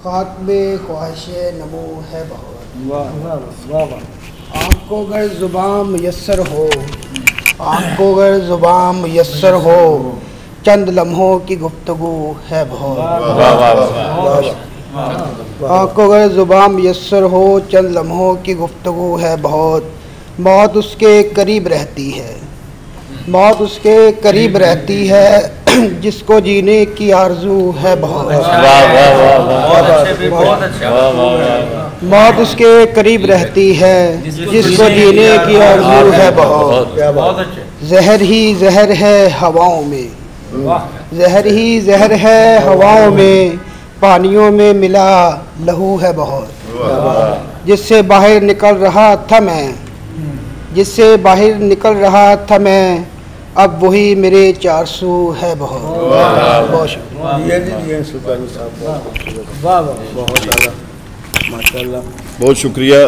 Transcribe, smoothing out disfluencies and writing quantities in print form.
खात्मे ख्वाहिश नमो है बहुत। वाह वाह वाह वाह। आपको अगर ज़ुबान मुयस्सर हो, आपको अगर ज़ुबान मुयस्सर हो, चंद लम्हों की गुफ्तगू है बहुत। आपको अगर ज़ुबान मुयस्सर हो, चंद लम्हों की गुफ्तगू है बहुत। मौत उसके करीब रहती है, मौत उसके करीब रहती है, जिसको जीने की आरजू है बहुत। मौत उसके करीब रहती है, जिसको जीने की आरजू है बहुत। जहर ही जहर है हवाओं में, जहर ही जहर है हवाओं में, पानियों में मिला लहू है बहुत। जिससे बाहर निकल रहा था मैं, जिससे बाहर निकल रहा था मैं, अब वही मेरे चारसू है बहुत। वाह वाह, बहुत ज़्यादा, माशाल्लाह। बहुत शुक्रिया।